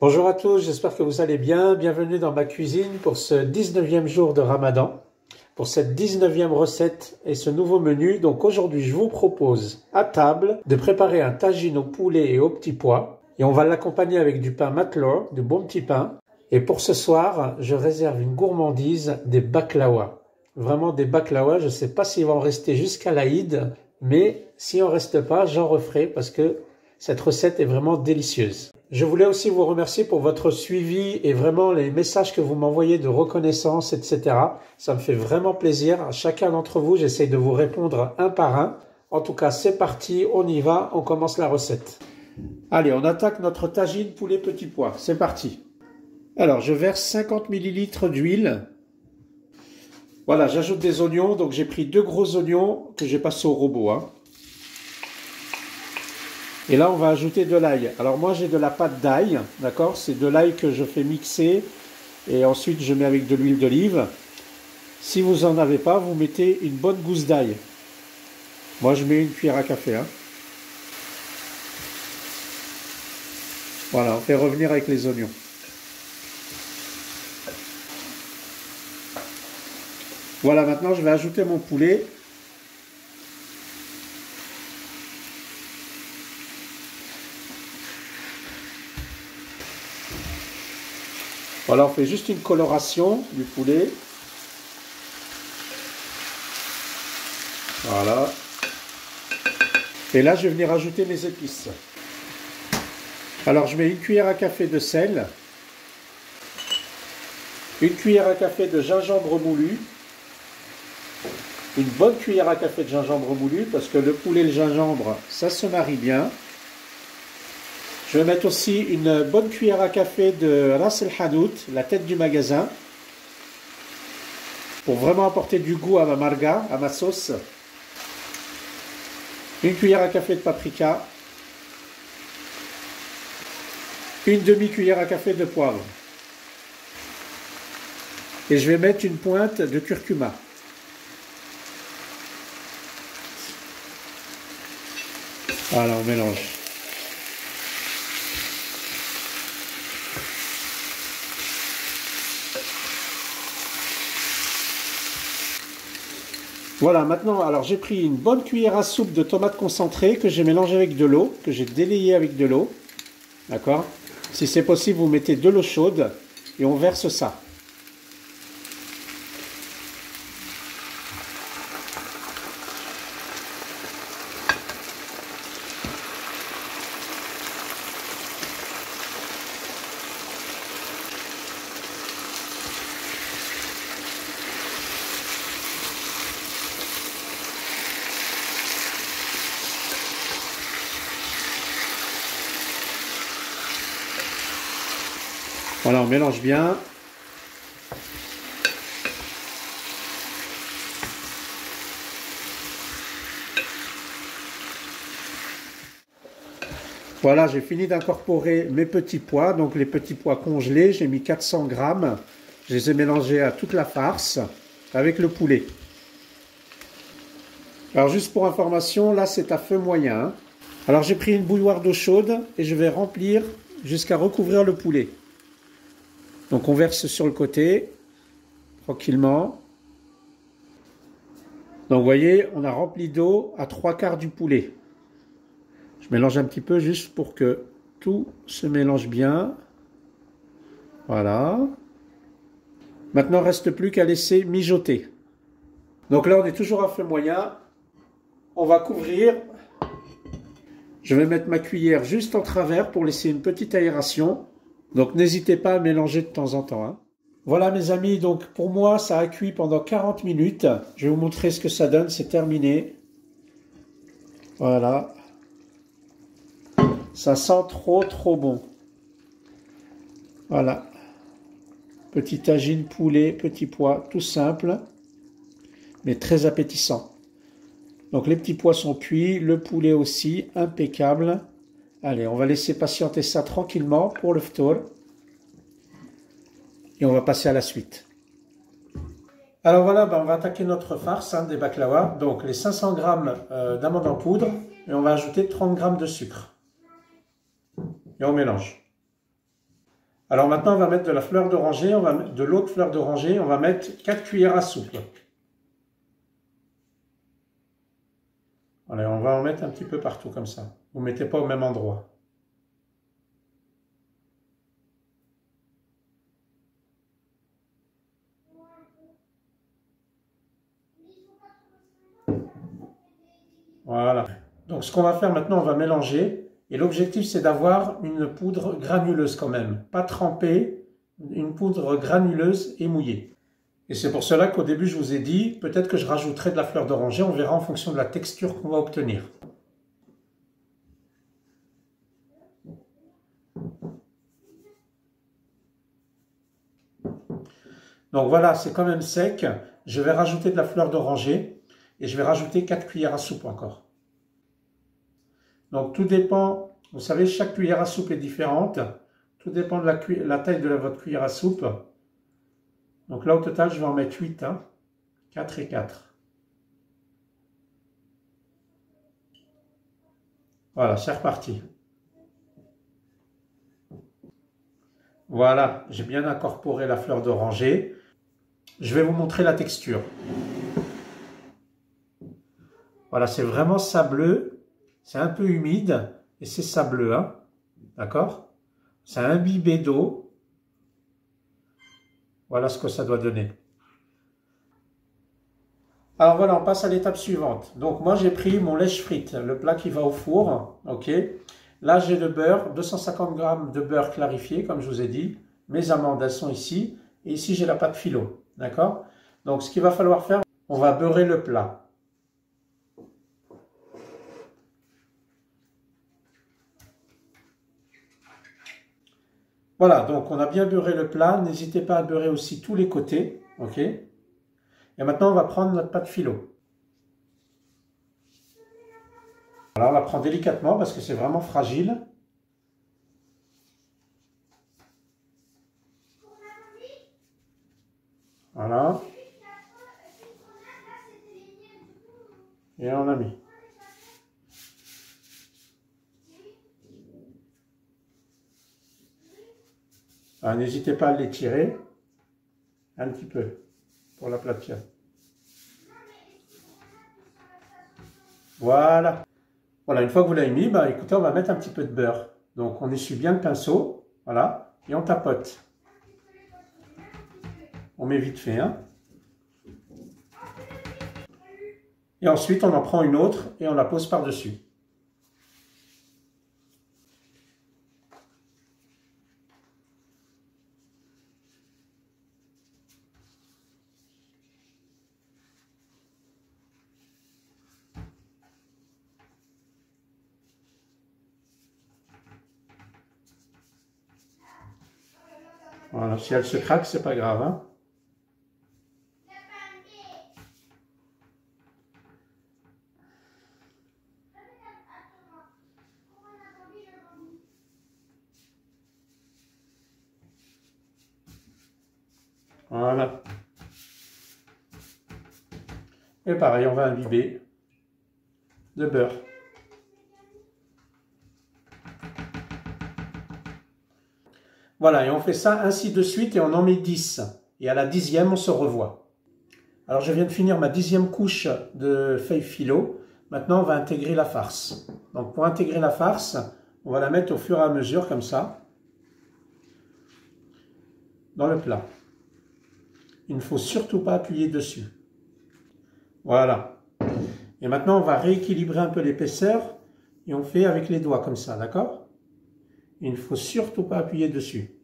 Bonjour à tous, j'espère que vous allez bien. Bienvenue dans ma cuisine pour ce 19e jour de Ramadan, pour cette 19e recette et ce nouveau menu. Donc aujourd'hui, je vous propose à table de préparer un tagine au poulet et aux petits pois. Et on va l'accompagner avec du pain matlour, du bon petit pain. Et pour ce soir, je réserve une gourmandise, des baklawa. Vraiment des baklawa, je ne sais pas s'il va en rester jusqu'à l'Aïd, mais si on ne reste pas, j'en referai parce que cette recette est vraiment délicieuse. Je voulais aussi vous remercier pour votre suivi et vraiment les messages que vous m'envoyez de reconnaissance, etc. Ça me fait vraiment plaisir. À chacun d'entre vous, j'essaye de vous répondre un par un. En tout cas, c'est parti, on y va, on commence la recette. Allez, on attaque notre tagine poulet petit pois. C'est parti. Alors, je verse 50 ml d'huile. Voilà, j'ajoute des oignons. Donc, j'ai pris 2 gros oignons que j'ai passés au robot. Et là, on va ajouter de l'ail. Alors moi, j'ai de la pâte d'ail, d'accord? C'est de l'ail que je fais mixer et ensuite je mets avec de l'huile d'olive. Si vous n'en avez pas, vous mettez une bonne gousse d'ail. Moi, je mets une cuillère à café. Voilà, on fait revenir avec les oignons. Voilà, maintenant, je vais ajouter mon poulet. Voilà, on fait juste une coloration du poulet. Voilà. Et là, je vais venir ajouter mes épices. Alors, je mets une cuillère à café de sel. Une cuillère à café de gingembre moulu. Une bonne cuillère à café de gingembre moulu parce que le poulet et le gingembre, ça se marie bien. Je vais mettre aussi une bonne cuillère à café de Ras El Hanout, la tête du magasin, pour vraiment apporter du goût à ma marga, à ma sauce. Une cuillère à café de paprika. Une demi-cuillère à café de poivre. Et je vais mettre une pointe de curcuma. Voilà, on mélange. Voilà, maintenant, alors j'ai pris une bonne cuillère à soupe de tomates concentrées que j'ai mélangé avec de l'eau, que j'ai délayé avec de l'eau. D'accord? Si c'est possible, vous mettez de l'eau chaude et on verse ça. Voilà, on mélange bien. Voilà, j'ai fini d'incorporer mes petits pois, donc les petits pois congelés. J'ai mis 400 grammes. Je les ai mélangés à toute la farce avec le poulet. Alors juste pour information, là c'est à feu moyen. Alors j'ai pris une bouilloire d'eau chaude et je vais remplir jusqu'à recouvrir le poulet. Donc on verse sur le côté, tranquillement. Donc vous voyez, on a rempli d'eau à 3/4 du poulet. Je mélange un petit peu juste pour que tout se mélange bien. Voilà. Maintenant, il ne reste plus qu'à laisser mijoter. Donc là, on est toujours à feu moyen. On va couvrir. Je vais mettre ma cuillère juste en travers pour laisser une petite aération. Donc n'hésitez pas à mélanger de temps en temps. Voilà mes amis, donc pour moi ça a cuit pendant 40 minutes. Je vais vous montrer ce que ça donne, c'est terminé. Voilà. Ça sent trop bon. Voilà. Petit tagine poulet, petits pois, tout simple, mais très appétissant. Donc les petits pois sont cuits, le poulet aussi, impeccable. Allez, on va laisser patienter ça tranquillement pour le ftour. Et on va passer à la suite. Alors voilà, on va attaquer notre farce des baklawas. Donc les 500 g d'amandes en poudre et on va ajouter 30 g de sucre. Et on mélange. Alors maintenant, on va mettre de la fleur d'oranger, on va mettre de l'autre fleur d'oranger, on va mettre 4 cuillères à soupe. Allez, on va en mettre un petit peu partout comme ça. Vous ne mettez pas au même endroit. Voilà. Donc ce qu'on va faire maintenant, on va mélanger. Et l'objectif, c'est d'avoir une poudre granuleuse quand même. Pas trempée, une poudre granuleuse et mouillée. Et c'est pour cela qu'au début, je vous ai dit, peut-être que je rajouterai de la fleur d'oranger. On verra en fonction de la texture qu'on va obtenir. Donc voilà, c'est quand même sec. Je vais rajouter de la fleur d'oranger et je vais rajouter 4 cuillères à soupe encore. Donc tout dépend, vous savez, chaque cuillère à soupe est différente. Tout dépend de la taille de votre cuillère à soupe. Donc là, au total, je vais en mettre 8. 4 et 4. Voilà, c'est reparti. Voilà, j'ai bien incorporé la fleur d'oranger. Je vais vous montrer la texture. Voilà, c'est vraiment sableux. C'est un peu humide et c'est sableux, hein. D'accord? C'est imbibé d'eau. Voilà ce que ça doit donner. Alors voilà, on passe à l'étape suivante. Donc moi j'ai pris mon lèche frite, le plat qui va au four. Ok. Là j'ai le beurre, 250 g de beurre clarifié, comme je vous ai dit. Mes amandes, elles sont ici. Et ici j'ai la pâte philo. D'accord? Donc ce qu'il va falloir faire, on va beurrer le plat. Voilà, donc on a bien beurré le plat. N'hésitez pas à beurrer aussi tous les côtés. Ok? Et maintenant, on va prendre notre pâte philo. Alors, on la prend délicatement parce que c'est vraiment fragile. Voilà. Et on a mis. N'hésitez pas à l'étirer un petit peu pour l'aplatir. Voilà. Voilà, une fois que vous l'avez mis, écoutez, on va mettre un petit peu de beurre. Donc on essuie bien le pinceau, voilà, et on tapote. On met vite fait, hein. Et ensuite, on en prend une autre et on la pose par-dessus. Voilà, si elle se craque, c'est pas grave, hein. Voilà. Et pareil, on va imbiber de beurre. Voilà, et on fait ça ainsi de suite et on en met 10. Et à la 10e, on se revoit. Alors, je viens de finir ma 10e couche de feuilles philo. Maintenant, on va intégrer la farce. Donc, pour intégrer la farce, on va la mettre au fur et à mesure, comme ça, dans le plat. Il ne faut surtout pas appuyer dessus. Voilà. Et maintenant, on va rééquilibrer un peu l'épaisseur et on fait avec les doigts comme ça, d'accord? Il ne faut surtout pas appuyer dessus.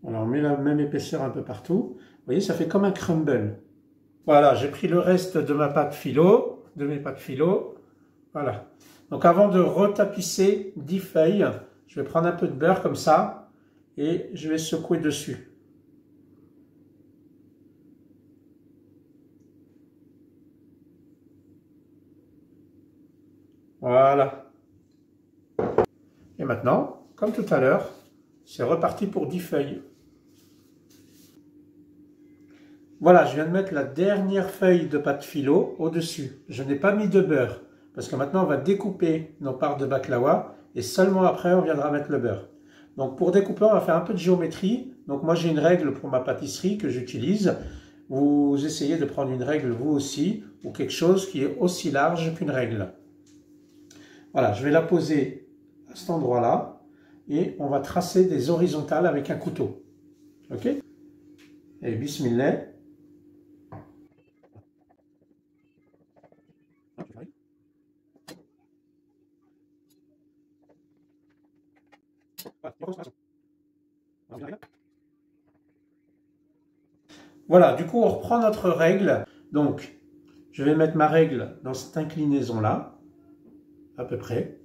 Alors, on met la même épaisseur un peu partout. Vous voyez, ça fait comme un crumble. Voilà, j'ai pris le reste de ma pâte philo, de mes pâtes philo. Voilà. Donc, avant de retapisser 10 feuilles, je vais prendre un peu de beurre comme ça et je vais secouer dessus. Voilà. Et maintenant, comme tout à l'heure, c'est reparti pour 10 feuilles. Voilà, je viens de mettre la dernière feuille de pâte philo au-dessus. Je n'ai pas mis de beurre, parce que maintenant on va découper nos parts de baklawa et seulement après on viendra mettre le beurre. Donc pour découper, on va faire un peu de géométrie. Donc moi j'ai une règle pour ma pâtisserie que j'utilise. Vous essayez de prendre une règle vous aussi, ou quelque chose qui est aussi large qu'une règle. Voilà, je vais la poser à cet endroit-là, et on va tracer des horizontales avec un couteau. Ok? Et bismillah. Voilà, du coup, on reprend notre règle. Donc, je vais mettre ma règle dans cette inclinaison-là, à peu près.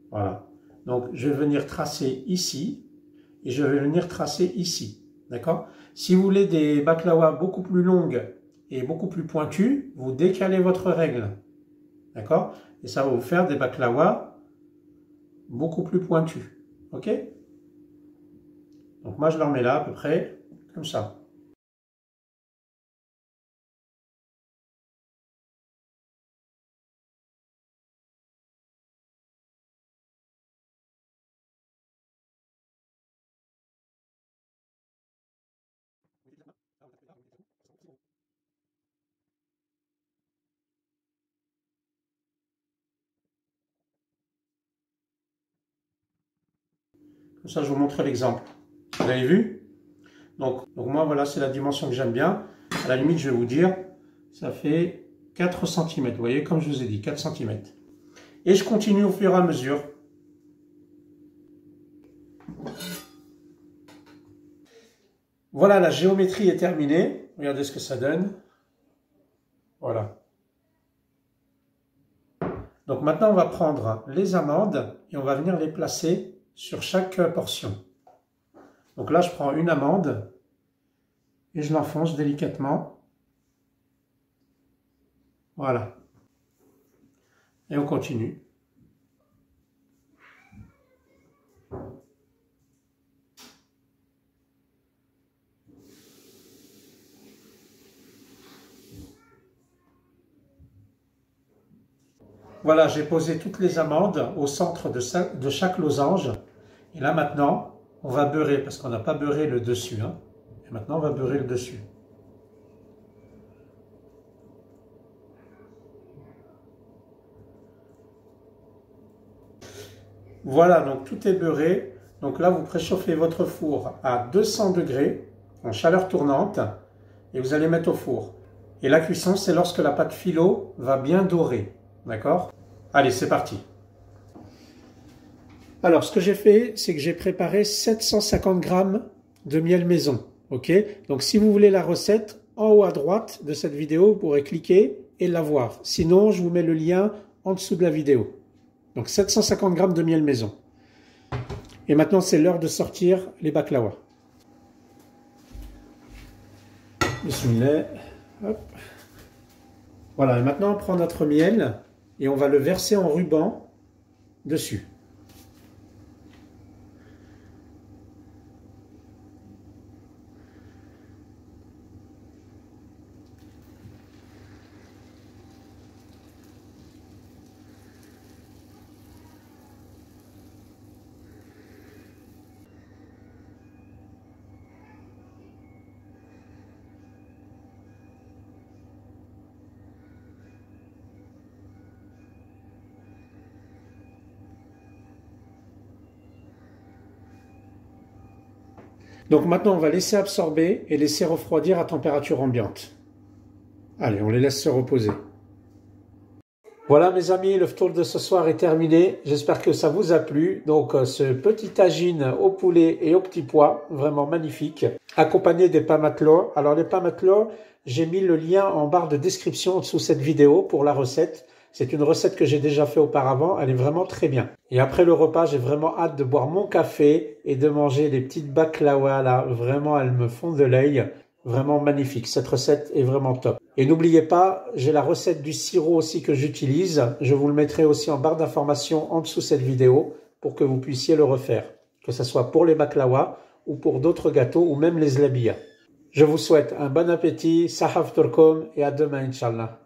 Voilà. Donc, je vais venir tracer ici, et je vais venir tracer ici. D'accord? Si vous voulez des baklawas beaucoup plus longues et beaucoup plus pointues, vous décalez votre règle. D'accord? Et ça va vous faire des baklawas beaucoup plus pointus. Ok? Donc, moi, je leur mets là, à peu près, comme ça. Comme ça, je vous montre l'exemple. Vous avez vu? Donc moi, voilà, c'est la dimension que j'aime bien. À la limite, je vais vous dire, ça fait 4 cm. Vous voyez, comme je vous ai dit, 4 cm. Et je continue au fur et à mesure. Voilà, la géométrie est terminée. Regardez ce que ça donne. Voilà. Donc maintenant, on va prendre les amandes et on va venir les placer sur chaque portion. Donc là, je prends une amande et je l'enfonce délicatement. Voilà. Et on continue. Voilà, j'ai posé toutes les amandes au centre de chaque losange. Et là maintenant, on va beurrer, parce qu'on n'a pas beurré le dessus. Hein. Et maintenant, on va beurrer le dessus. Voilà, donc tout est beurré. Donc là, vous préchauffez votre four à 200 degrés, en chaleur tournante, et vous allez mettre au four. Et la cuisson, c'est lorsque la pâte phyllo va bien dorer. D'accord? Allez, c'est parti. Alors, ce que j'ai fait, c'est que j'ai préparé 750 grammes de miel maison. Ok? Donc, si vous voulez la recette, en haut à droite de cette vidéo, vous pourrez cliquer et la voir. Sinon, je vous mets le lien en dessous de la vidéo. Donc, 750 grammes de miel maison. Et maintenant, c'est l'heure de sortir les baklawas. Bismillah. Hop. Voilà, et maintenant, on prend notre miel et on va le verser en ruban dessus. Donc maintenant, on va laisser absorber et laisser refroidir à température ambiante. Allez, on les laisse se reposer. Voilà mes amis, le tour de ce soir est terminé. J'espère que ça vous a plu. Donc ce petit tagine au poulet et au petit pois, vraiment magnifique, accompagné des pamatlo. Alors les pamatlo, j'ai mis le lien en barre de description sous cette vidéo pour la recette. C'est une recette que j'ai déjà fait auparavant, elle est vraiment très bien. Et après le repas, j'ai vraiment hâte de boire mon café et de manger les petites baklawas là. Vraiment, elles me font de l'œil. Vraiment magnifique, cette recette est vraiment top. Et n'oubliez pas, j'ai la recette du sirop aussi que j'utilise. Je vous le mettrai aussi en barre d'informations en dessous de cette vidéo pour que vous puissiez le refaire. Que ce soit pour les baklawas ou pour d'autres gâteaux ou même les zlabiyas. Je vous souhaite un bon appétit, sahaf turkom et à demain Inch'Allah.